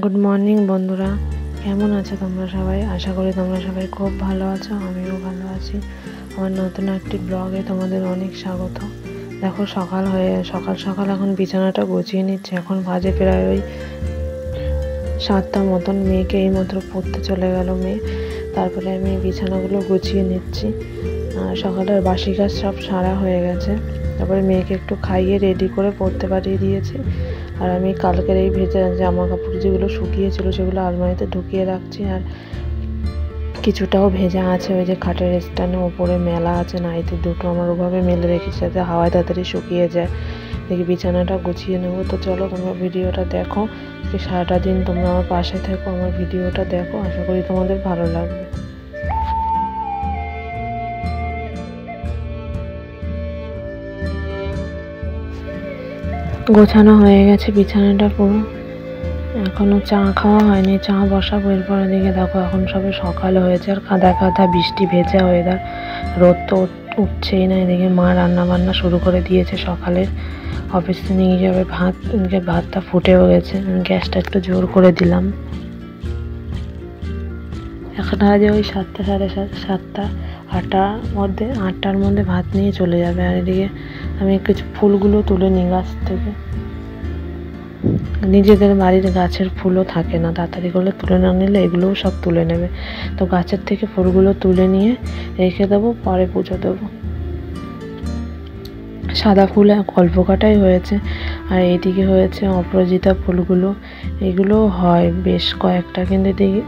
Good morning বন্ধুরা, কেমন আছো তোমরা সবাই? আশা করি তোমরা সবাই খুব ভালো আছো। আমিও ভালো আছি। আমার নতুন একটি ব্লগে তোমাদের অনেক স্বাগত। দেখো সকাল সকাল এখন বিছানাটা গুছিয়ে নিচ্ছে। এখন বাজে প্রায় ওই 7টার মতন। মেয়েকে এইমাত্র পড়তে চলে গেল মেয়ে। তারপরে আমি বিছানাগুলো গুছিয়ে নিচ্ছি। সকালের বাসি কাজ সব সারা হয়ে গেছে। তারপরে মেয়েকে একটু খাইয়ে রেডি করে পড়তে পাঠিয়ে দিয়েছি। আর আমি কালকের এই ভেজা জামা কাপড় যেগুলো শুকিয়েছিল সেগুলো আলমারিতে ঢুকিয়ে রাখছি। আর কিছুটাও ভেজা আছে, ওই যে খাটের স্ট্যান্ডে ওপরে মেলা আছে নাইটি দুটো, আমার ওভাবে মেলে রেখেছি যাতে হাওয়ায় তাড়াতাড়ি শুকিয়ে যায়। দেখি বিছানাটা গুছিয়ে নেবো। তো চলো তোমরা ভিডিওটা দেখো, সারাটা দিন তোমরা আমার পাশে থেকো, আমার ভিডিওটা দেখো, আশা করি তোমাদের ভালো লাগবে। গোছানো হয়ে গেছে বিছানাটা পুরো। এখনো চা খাওয়া হয়নি, চা বসাবো। এরপরে দিকে দেখো এখন সবে সকাল হয়েছে আর কাদা কাদা বৃষ্টি ভেজা ওয়েদার, রোদ তো উঠছেই না। এদিকে মা রান্না বান্না শুরু করে দিয়েছে সকালের। অফিসে নিয়ে যাবে ভাতটা ফুটেও গেছে। গ্যাসটা একটু জোর করে দিলাম। এখন আজে ওই 7টা সাড়ে 7টা 8টার মধ্যে ভাত নিয়ে চলে যাবে। আর এদিকে আমি কিছু ফুলগুলো তুলে নিই গাছ থেকে। নিজেদের বাড়ির গাছের ফুলও থাকে না, তাড়াতাড়ি করে তুলে না নিলে এগুলোও সব তুলে নেবে। তো গাছের থেকে ফুলগুলো তুলে নিয়ে রেখে দেবো, পরে পুজো দেবো। সাদা ফুল অল্প কাটাই হয়েছে, আর এইদিকে হয়েছে অপরাজিতা ফুলগুলো। এগুলো হয় বেশ কয়েকটা, কিন্তু এদিকে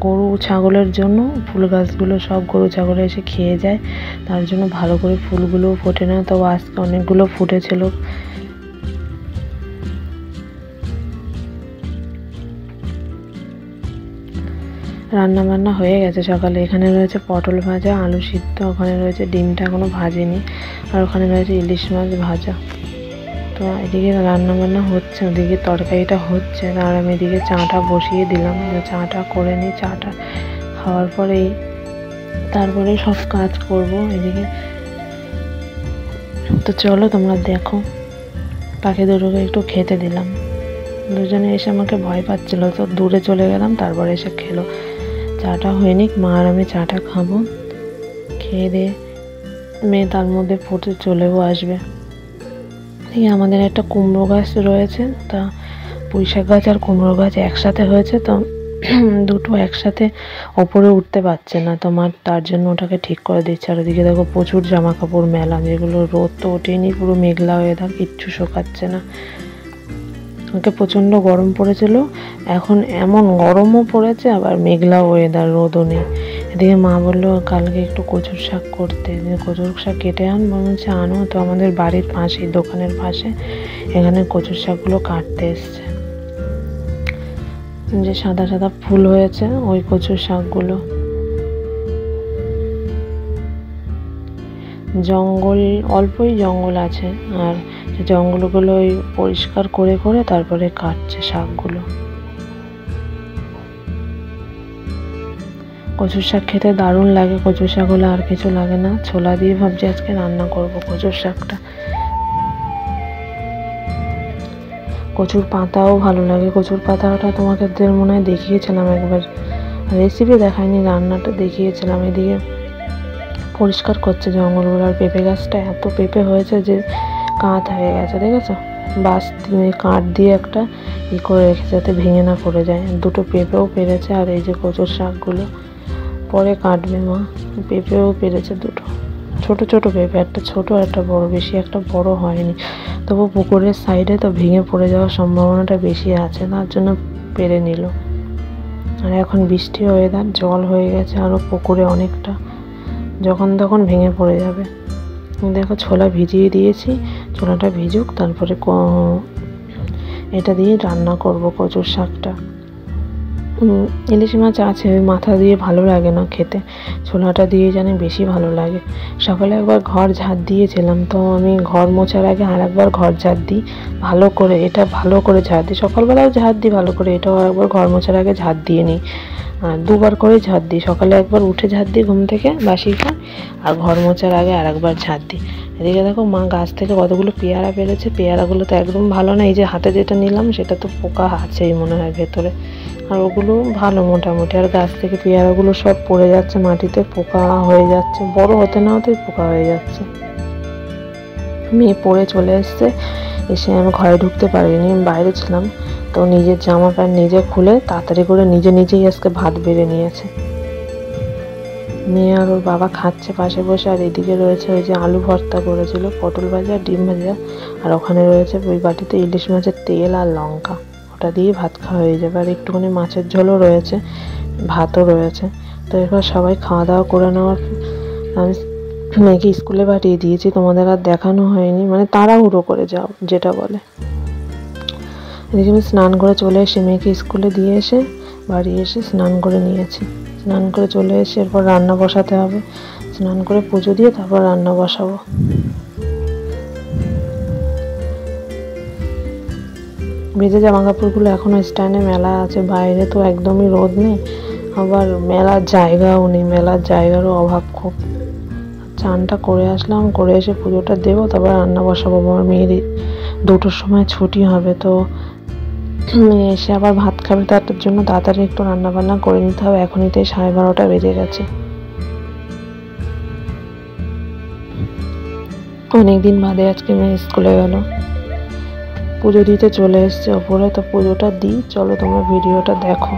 গরু ছাগলের জন্য ফুল গাছগুলো সব গরু ছাগলে এসে খেয়ে যায়, তার জন্য ভালো করে ফুলগুলোও ফোটে না। তো আজকে অনেকগুলো ফুটেছিল। রান্না বান্না হয়ে গেছে সকালে। এখানে রয়েছে পটল ভাজা, আলু সিদ্ধ, ওখানে রয়েছে ডিমটা এখনো ভাজেনি, আর ওখানে রয়েছে ইলিশ মাছ ভাজা। তো এদিকে রান্না বান্না হচ্ছে, ওদিকে তরকারিটা হচ্ছে, আর আমি এদিকে চাটা বসিয়ে দিলাম। চাটা করে নিই, চাটা খাওয়ার পরেই তারপরে সব কাজ করব এদিকে। তো চলো তোমরা দেখো। পাখি দুটোকে একটু খেতে দিলাম। দুজনে এসে আমাকে ভয় পাচ্ছিল, তো দূরে চলে গেলাম, তারপরে এসে খেলো। চাটা হয়নি, মা আর আমি চাটা খাবো। খেয়ে দিয়ে মেয়ে তার মধ্যে পড়তে চলেও আসবে। এই আমাদের একটা কুমড়ো গাছ রয়েছে, তা পুঁই শাক গাছ আর কুমড়ো গাছ একসাথে হয়েছে, তো দুটো একসাথে ওপরে উঠতে পারছে না, তো মা তার জন্য ওটাকে ঠিক করে দিচ্ছে। আর ওদিকে দেখো প্রচুর জামা কাপড় মেলা, যেগুলো রোদ তো ওঠেনি, পুরো মেঘলা হয়ে থাক, কিচ্ছু শোকাচ্ছে না। ওকে প্রচণ্ড গরম পড়েছিল, এখন এমন গরমও পড়েছে, আবার মেঘলা ওয়েদার, রোদও নেই। এদিকে মা বললো কালকে একটু কচুর শাক করতে, কচুর শাক কেটে বলছে আনো। তো আমাদের বাড়ির পাশে, দোকানের পাশে, এখানে কচুর শাকগুলো কাটতে এসছে। যে সাদা সাদা ফুল হয়েছে ওই কচুর শাকগুলো। জঙ্গল, অল্পই জঙ্গল আছে, আর জঙ্গলগুলো ওই পরিষ্কার করে করে তারপরে কাটছে শাকগুলো। কচুর শাক খেতে দারুণ লাগে। কচুর শাক হলে আর কিছু লাগে না। ছোলা দিয়ে ভাবছি আজকে রান্না করব কচুর শাকটা। কচুর পাতাও ভালো লাগে। কচুর পাতাটা তোমাদের মনে হয় দেখিয়েছিলাম একবার, রেসিপি দেখায়নি, রান্নাটা দেখিয়েছিলাম। এদিকে পরিষ্কার করছে জঙ্গলগুলো। আর পেঁপে গাছটা এত পেঁপে হয়েছে যে কাঁট হয়ে গেছে, দেখেছো? বাঁশ কাঠ দিয়ে একটা করে রেখেছে যাতে ভেঙে না পড়ে যায়। দুটো পেঁপেও পেরেছে। আর এই যে কচুর শাকগুলো পরে কাটবে মা। পেঁপেও পেরেছে দুটো, ছোট ছোট পেঁপে, একটা ছোট একটা বড়, বেশি একটা বড় হয়নি। তবু পুকুরের সাইডে তো ভেঙে পড়ে যাওয়ার সম্ভাবনাটা বেশি আছে, তার জন্য পেরে নিল। আর এখন বৃষ্টি ওয়েদার, জল হয়ে গেছে আরও পুকুরে অনেকটা, যখন তখন ভেঙে পড়ে যাবে। দেখো ছোলা ভিজিয়ে দিয়েছি, ছোলাটা ভিজুক, তারপরে এটা দিয়ে রান্না করব কচুর শাকটা। ইলিশ মাছ আছে, ওই মাথা দিয়ে ভালো লাগে না খেতে, ছোলাটা দিয়ে জানি বেশি ভালো লাগে। সকালে একবার ঘর ঝাড় দিয়েছিলাম, তো আমি ঘর মোছার আগে আর একবার ঘর ঝাড় দিই ভালো করে। এটা ভালো করে ঝাড় দিই, সকালবেলাও ঝাড় দিই ভালো করে, এটাও একবার ঘর মোছার আগে ঝাড় দিয়ে নিই। দুবার করে ঝাড় দিই, সকালে একবার উঠে ঝাড় দিই ঘুম থেকে বাসি ঘর, আর ঘর মোছার আগে আর একবার ঝাড় দিই। এদিকে দেখো মা গাছ থেকে কতগুলো পেয়ারা পেরেছে, পেয়ারাগুলো তো একদম ভালো না, এই যে হাতে যেটা নিলাম সেটা তো পোকা আছেই মনে হয় ভেতরে, আর ওগুলো ভালো মোটামুটি। আর গাছ থেকে পেয়ারাগুলো সব পড়ে যাচ্ছে মাটিতে, পোকা হয়ে যাচ্ছে, বড় হতে না হতেই পোকা হয়ে যাচ্ছে। মেয়ে পড়ে চলে এসছে, এসে আমি ঘরে ঢুকতে পারিনি, আমি বাইরে ছিলাম। তো নিজের জামা প্যান্ট নিজে খুলে তাড়াতাড়ি করে নিজেই আজকে ভাত বেড়ে নিয়েছে। মেয়ে আর ওর বাবা খাচ্ছে পাশে বসে, আর এদিকে রয়েছে ওই যে আলু ভর্তা করেছিল, পটল ভাজা, ডিম ভাজা, আর ওখানে রয়েছে ওই বাটিতে ইলিশ মাছের তেল আর লঙ্কা, ওটা দিয়ে ভাত খাওয়া হয়ে যাবে। আর একটুখানি মাছের ঝোলও রয়েছে, ভাতও রয়েছে। তো এরপর সবাই খাওয়া দাওয়া করে নেওয়ার, আমি মেয়েকে স্কুলে পাঠিয়ে দিয়েছি, তোমাদের আর দেখানো হয়নি, মানে তাড়াহুড়ো করে যাও যেটা বলে। এদিকে আমি স্নান করে চলে এসে মেয়েকে স্কুলে দিয়ে এসে বাড়ি এসে স্নান করে নিয়েছি। স্নান করে চলে এসে এরপর রান্না বসাতে হবে, স্নান করে পুজো দিয়ে তারপর রান্না বসাবো। ভেজে জামা কাপড়গুলো এখনও স্ট্যান্ডে মেলা আছে, বাইরে তো একদমই রোদ নেই, আবার মেলার জায়গাও নেই, মেলার জায়গারও অভাব খুব। চানটা করে আসলাম, করে এসে পুজোটা দেবো, তারপর রান্না বসাবো। আমার মেয়ের 2টোর সময় ছুটি হবে, তো মেয়ে এসে আবার ভাত খাবে, তার জন্য তাড়াতাড়ি একটু রান্না বান্না করে নিতে হবে। এখনই তো 12:30 বেজে গেছে। অনেকদিন বাদে আজকে মেয়ে স্কুলে গেল। পুজো দিতে চলে এসছে ওপরে, তো পুজোটা দিই, চলো তোমরা ভিডিওটা দেখো।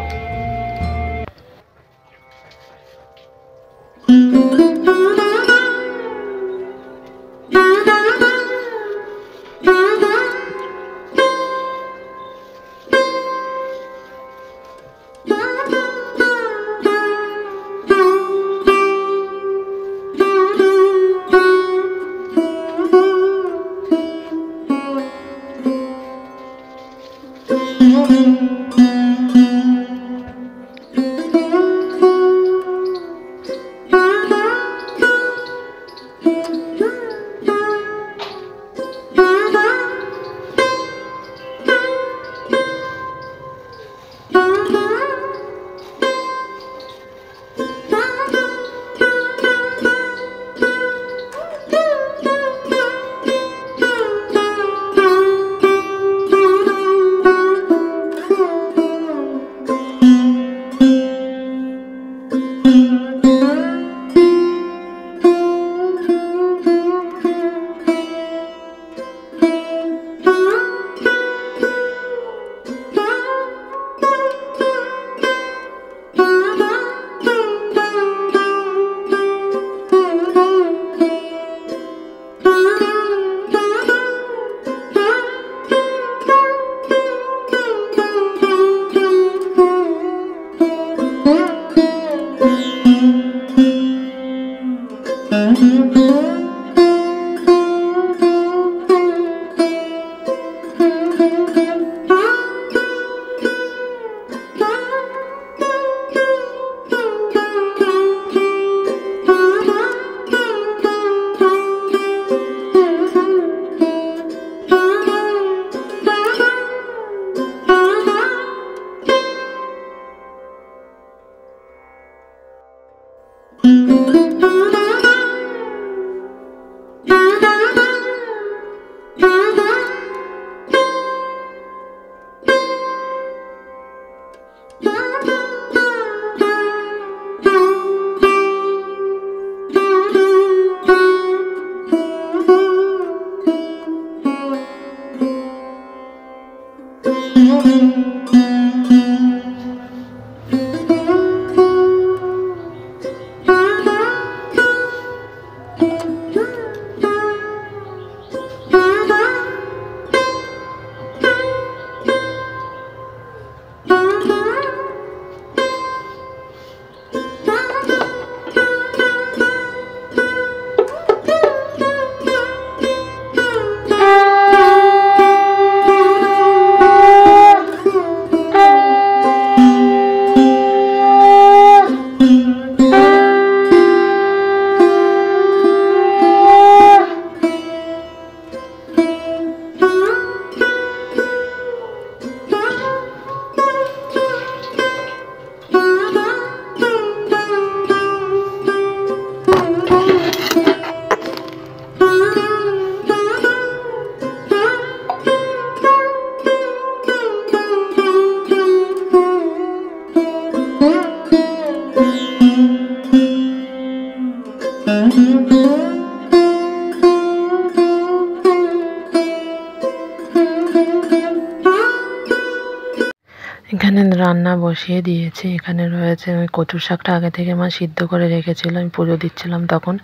এখানে রান্না বসিয়ে দিয়েছি। এখানে রয়েছে ওই কচুর শাকটা আগে থেকে মা সিদ্ধ করে রেখেছিল, আমি পুজো দিচ্ছিলাম তখন।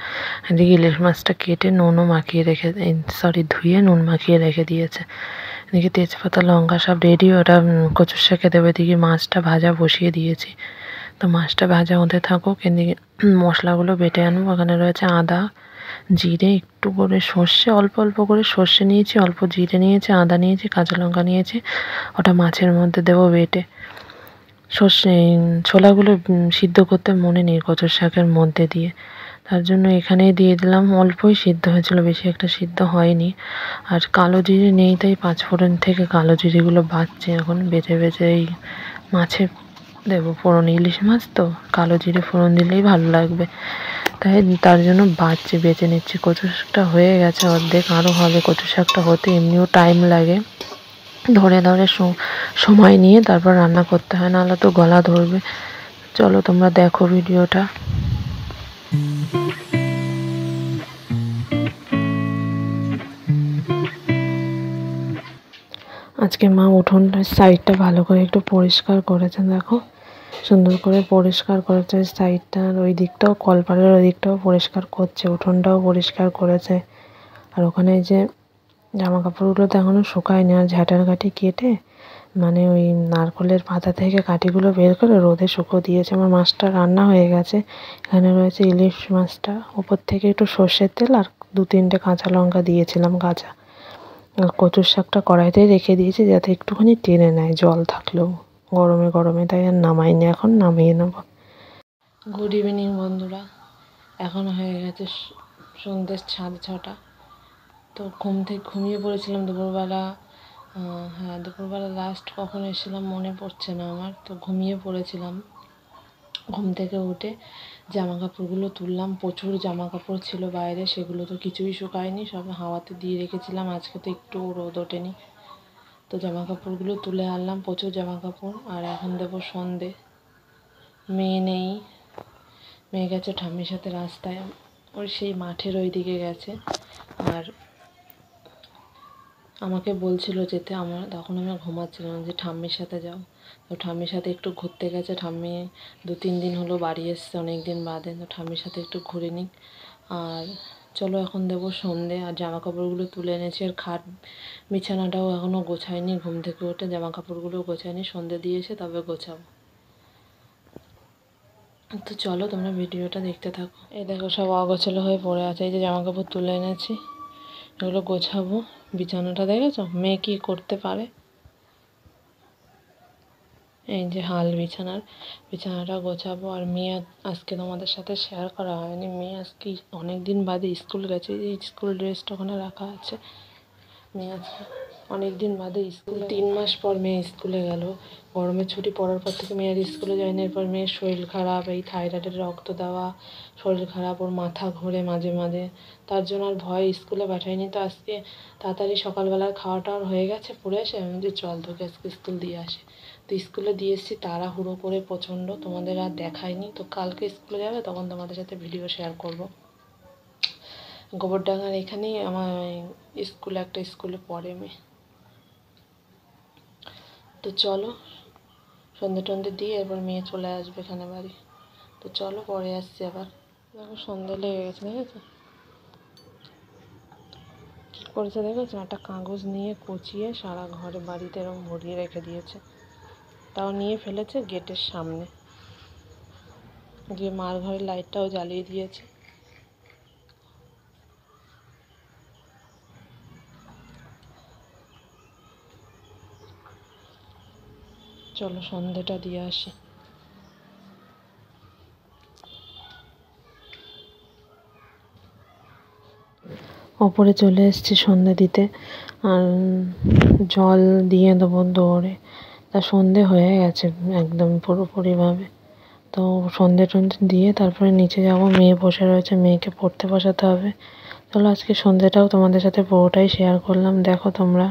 এদিকে ইলিশ মাছটা কেটে নুনও মাখিয়ে রেখে, ধুয়ে নুন মাখিয়ে রেখে দিয়েছে। এদিকে তেজপাতা লঙ্কা সব রেডি, ওটা কচুর শাকে দেবে। এদিকে মাছটা ভাজা বসিয়ে দিয়েছি, তো মাছটা ভাজা হতে থাকুক। এদিকে মশলাগুলো বেটে আনবো। ওখানে রয়েছে আদা, জিরে, একটু করে সর্ষে, অল্প অল্প করে সর্ষে নিয়েছি, অল্প জিরে নিয়েছি, আদা নিয়েছি, কাঁচা লঙ্কা নিয়েছি। ওটা মাছের মধ্যে দেবো বেটে। সর্ষে ছোলাগুলো সিদ্ধ করতে মনে নেই কচুর শাকের মধ্যে দিয়ে, তার জন্য এখানেই দিয়ে দিলাম। অল্পই সিদ্ধ হয়েছিল, বেশি একটা সিদ্ধ হয়নি। আর কালো জিরে নেই, তাই পাঁচফোড়ন থেকে কালো জিরেগুলো বাজছে এখন, বেছে বেছে এই মাছে দেবো ফোড়ন। ইলিশ মাছ তো কালো জিরে ফোড়ন দিলেই ভালো লাগবে, তাই তার জন্য বেছে নিচ্ছি। কচু শাকটা হয়ে গেছে অর্ধেক, আরও হবে। কচু শাকটা হতে এমনিও টাইম লাগে, ধরে ধরে সময় নিয়ে তারপর রান্না করতে হয়, নাহলে তো গলা ধরবে। চলো তোমরা দেখো ভিডিওটা। আজকে মা উঠোনটার সাইডটা ভালো করে একটু পরিষ্কার করেছেন, দেখো সুন্দর করে পরিষ্কার করেছে সাইডটা। আর ওই দিকটাও, কলপাড়ের ওই দিকটাও পরিষ্কার করছে, উঠোনটাও পরিষ্কার করেছে। আর ওখানে যে জামা কাপড়গুলো তো এখনও শুকায়নি, আর ঝাঁটার কাঠি কেটে মানে ওই নারকলের পাতা থেকে কাঠিগুলো বের করে রোদে শুকো দিয়েছে। আমার মাছটা রান্না হয়ে গেছে। এখানে রয়েছে ইলিশ মাছটা, ওপর থেকে একটু সর্ষের তেল আর 2-3টে কাঁচা লঙ্কা দিয়েছিলাম কাঁচা। আর কচুর শাকটা কড়াইতেই রেখে দিয়েছি যাতে একটুখানি টেনে নেয় জল থাকলেও, গরমে গরমে, তাই আর নামাইনি, এখন নামিয়ে নেব। গুড ইভিনিং বন্ধুরা, এখন হয়ে গেছে সন্ধ্যে 6:30। তো ঘুম থেকে ঘুমিয়ে পড়েছিলাম দুপুরবেলা। হ্যাঁ, দুপুরবেলা লাস্ট কখন এসেছিলাম মনে পড়ছে না আমার, তো ঘুমিয়ে পড়েছিলাম। ঘুম থেকে উঠে জামা কাপড়গুলো তুললাম, প্রচুর জামা কাপড় ছিল বাইরে, সেগুলো তো কিছুই শুকায়নি, সব হাওয়াতে দিয়ে রেখেছিলাম। আজকে তো একটু রোদ ওঠেনি, তো জামা কাপড়গুলো তুলে আনলাম, প্রচুর জামা কাপড়। আর এখন দেবো সন্ধে। মেয়ে নেই, মেয়ে গেছে ঠাম্মির সাথে রাস্তায়, ওই সেই মাঠের ওই দিকে গেছে। আর আমাকে বলছিল যেতে, তখন আমি ঘুমাচ্ছিলাম, যে ঠাম্মির সাথে যাও। তো ঠাম্মির সাথে একটু ঘুরতে গেছে। ঠাম্মি 2-3 দিন হলো বাড়ি এসছে, অনেক দিন বাদে। তো ঠাম্মির সাথে একটু ঘুরে নিক। আর চলো এখন দেবো সন্ধে। আর জামা কাপড়গুলো তুলে এনেছি, আর খাট বিছানাটাও এখনও গোছাইনি। ঘুম থেকে উঠে জামা কাপড়গুলো গোছাইনি, সন্ধে দিয়ে এসে তবে গোছাবো। তো চলো তোমরা ভিডিওটা দেখতে থাকো। এই দেখো সব অগোছালো হয়ে পড়ে আছে, এই যে জামা কাপড় তুলে এনেছি, এগুলো গোছাবো। বিছানাটা দেখেছো মেয়ে কী করতে পারে, এই যে হাল বিছানাটা গোছাবো। আর মেয়ে আজকে তোমাদের সাথে শেয়ার করা হয়নি, মেয়ে আজকে অনেক দিন বাদে স্কুল গেছে, এই স্কুল ড্রেসটা ওখানে রাখা আছে। মেয়ে আজকে অনেক দিন বাদে স্কুল, 3 মাস পর মেয়ে স্কুলে গেল। গরমের ছুটি পড়ার পর থেকে মেয়ে আর স্কুলে যায়নি। এরপর মেয়ের শরীর খারাপ, এই থাইরয়েডের রক্ত দেওয়া, শরীর খারাপ, ওর মাথা ঘোরে মাঝে মাঝে, তার জন্য আর ভয় স্কুলে পাঠাইনি। তো আজকে তাড়াতাড়ি সকালবেলার খাওয়াটা হয়ে গেছে, পড়ে এসে আমি যে চল তোকে আজকে স্কুল দিয়ে আসি। তো স্কুলে দিয়ে এসেছি তাড়াহুড়ো করে প্রচণ্ড, তোমাদের আর দেখাইনি। তো কালকে স্কুলে যাবে, তখন তোমাদের সাথে ভিডিও শেয়ার করব। গোবরডাঙ্গার এখানেই আমার একটা স্কুলে পড়ে মেয়ে। তো চলো সন্ধে টন্ধে দিয়ে এবার মেয়ে চলে আসবে এখানে বাড়ি। তো চলো পরে আসছি আবার। দেখো সন্ধে লেগে গেছে, দেখেছো কী করেছে, দেখেছো একটা কাগজ নিয়ে কুচিয়ে সারা ঘরে বাড়িতে এরকম ভরিয়ে রেখে দিয়েছে। তাও নিয়ে ফেলেছে গেটের সামনে গিয়ে, মার ঘরের লাইটটাও জ্বালিয়ে দিয়েছে। চলো সন্ধেটা দিয়ে আসি। ওপরে চলে এসেছি সন্ধে দিতে, আর জল দিয়ে দেবো দৌড়ে। তা সন্ধে হয়ে গেছে একদম পুরোপুরিভাবে। তো সন্ধে টন্ধে দিয়ে তারপরে নিচে যাব, মেয়ে বসে রয়েছে, মেয়েকে পড়তে বসাতে হবে। চলো আজকে সন্ধেটাও তোমাদের সাথে পুরোটাই শেয়ার করলাম, দেখো তোমরা।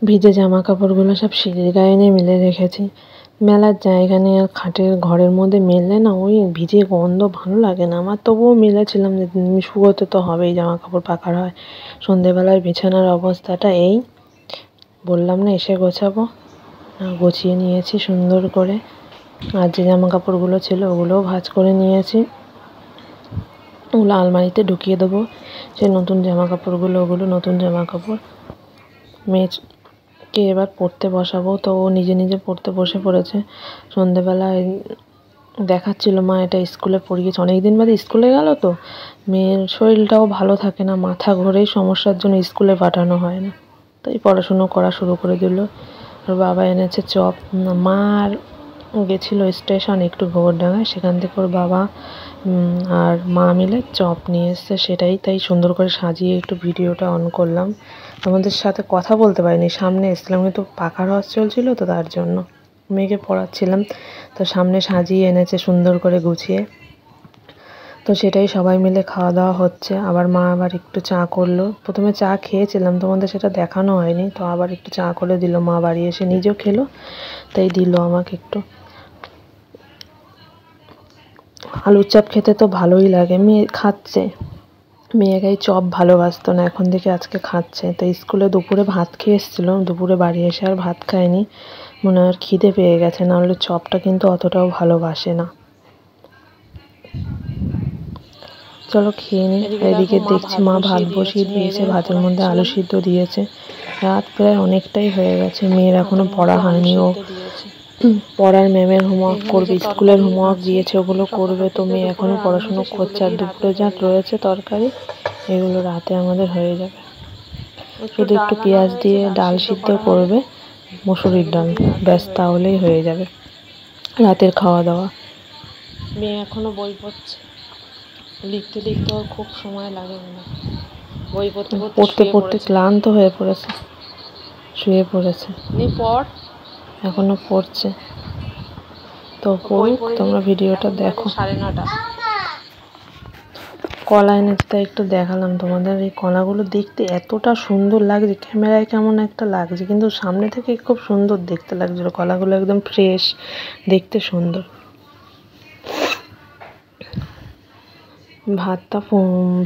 ভিজে জামা কাপড়গুলো সব সিঁড়ির গায়ে এনে মেলে রেখেছি। মেলার জায়গা নেই, আর খাটের ঘরের মধ্যে মেললে না ওই ভিজে গন্ধ ভালো লাগে না আমার। তবুও মেলেছিলাম যে শুকোতে তো হবেই, জামা কাপড় পাকার হয়। সন্ধেবেলায় বিছানার অবস্থাটা এই, বললাম না এসে গোছাবো, গুছিয়ে নিয়েছি সুন্দর করে। আর যে জামা কাপড়গুলো ছিল ওগুলোও ভাঁজ করে নিয়েছি, ওগুলো আলমারিতে ঢুকিয়ে দেবো। সেই নতুন জামা কাপড়গুলো, ওগুলো নতুন জামা কাপড়। মেয়েকে এবার পড়তে বসাবো, তো ও নিজে নিজে পড়তে বসে পড়েছে। সন্ধেবেলায় দেখাচ্ছিল মা এটা স্কুলে পড়িয়েছে, অনেকদিন বাদে স্কুলে গেল তো, মেয়ের শরীরটাও ভালো থাকে না, মাথা ঘোরেই সমস্যার জন্য স্কুলে পাঠানো হয় না, তাই পড়াশুনো করা শুরু করে দিল। ওর বাবা এনেছে চপ। মার গেছিলো স্টেশন একটু গোবরডাঙ্গায়, সেখান থেকে ওর বাবা আর মা মিলে চপ নিয়ে এসছে, সেটাই তাই সুন্দর করে সাজিয়ে একটু ভিডিওটা অন করলাম। তোমাদের সাথে কথা বলতে পারিনি, সামনে এসেছিলাম কিন্তু পাকা রস চলছিল তো তার জন্য মেয়েকে পড়াচ্ছিলাম। তো সামনে সাজিয়ে এনেছে সুন্দর করে গুছিয়ে, তো সেটাই সবাই মিলে খাওয়া দাওয়া হচ্ছে। আবার মা আবার একটু চা করলো, প্রথমে চা খেয়েছিলাম তোমাদের সেটা দেখানো হয়নি, তো আবার একটু চা করে দিল মা, বাড়ি এসে নিজেও খেলো, তাই দিল আমাকে একটু। আলুর চপ খেতে তো ভালোই লাগে, মেয়ে খাচ্ছে। মেয়েকে চপ ভালোবাসতো না, এখন থেকে আজকে খাচ্ছে। তো স্কুলে দুপুরে ভাত খেয়ে এসেছিলো, দুপুরে বাড়ি এসে আর ভাত খায়নি, মনে হয় খিদে পেয়ে গেছে, নাহলে চপটা কিন্তু অতটাও ভালোবাসে না। চলো খেয়ে নিই। এদিকে দেখছি মা ভাত বসিয়ে দিয়েছে, ভাতের মধ্যে আলু সিদ্ধ দিয়েছে। রাত প্রায় অনেকটাই হয়ে গেছে, মেয়ের এখনো পড়া হয়নি, ও পড়ার ম্যামের হোমওয়ার্ক করবে, স্কুলের হোমওয়ার্ক দিয়েছে ওগুলো করবে। তো মেয়ে এখনো পড়াশুনো করছে, আর দুপুরে যা রয়েছে তরকারি এগুলো রাতে আমাদের হয়ে যাবে। শুধু একটু পেঁয়াজ দিয়ে ডাল সিদ্ধ করবে, মসুরির ডাল, ব্যাস তাহলেই হয়ে যাবে রাতের খাওয়া দাওয়া। মেয়ে এখনো বই পড়ছে, লিখতে লিখতে ওর খুব সময় লাগে না, বই পড়তে পড়তে ক্লান্ত হয়ে পড়েছে, শুয়ে পড়েছে। পড়, এখনো পড়ছে, তো পড়ুক, তোমরা ভিডিওটা দেখো। 9:30 কলা এনেছে, তাই একটু দেখালাম তোমাদের। এই কলাগুলো দেখতে এতটা সুন্দর লাগছে, ক্যামেরায় কেমন একটা লাগছে, কিন্তু সামনে থেকে খুব সুন্দর দেখতে লাগছিল। কলাগুলো একদম ফ্রেশ, দেখতে সুন্দর।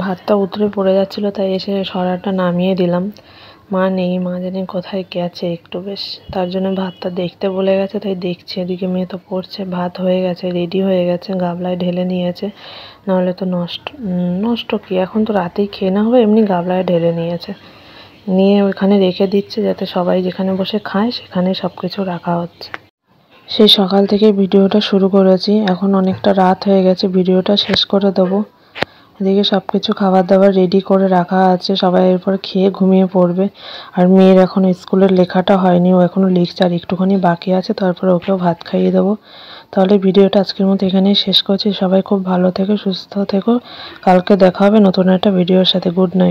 ভাতটা উতরে পড়ে যাচ্ছিলো, তাই এসে সরাটা নামিয়ে দিলাম। মা নেই, মা জানি কোথায় গেছে একটু, বেশ তার জন্য ভাতটা দেখতে বলে গেছে, তাই দেখছি। এদিকে মেয়ে তো পড়ছে, ভাত হয়ে গেছে, রেডি হয়ে গেছে, গাবলায় ঢেলে নিয়েছে, নাহলে তো নষ্ট কি, এখন তো রাতেই খেয়ে না হবে, এমনি গাবলায় ঢেলে নিয়েছে, নিয়ে ওইখানে রেখে দিচ্ছে, যাতে সবাই যেখানে বসে খায় সেখানে সব কিছু রাখা হচ্ছে। সেই সকাল থেকে ভিডিওটা শুরু করেছি, এখন অনেকটা রাত হয়ে গেছে, ভিডিওটা শেষ করে দেবো। এদিকে সব কিছু খাবার দাবার রেডি করে রাখা আছে, সবাই এরপর খেয়ে ঘুমিয়ে পড়বে। আর মেয়ের এখন স্কুলের লেখাটা হয়নি, ও এখনও লিখছে, আর একটুখানি বাকি আছে, তারপরে ওকেও ভাত খাইয়ে দেবো। তাহলে ভিডিওটা আজকের মতো এখানেই শেষ করছি। সবাই খুব ভালো থেকো, সুস্থ থেকো। কালকে দেখা হবে নতুন একটা ভিডিওর সাথে। Good night.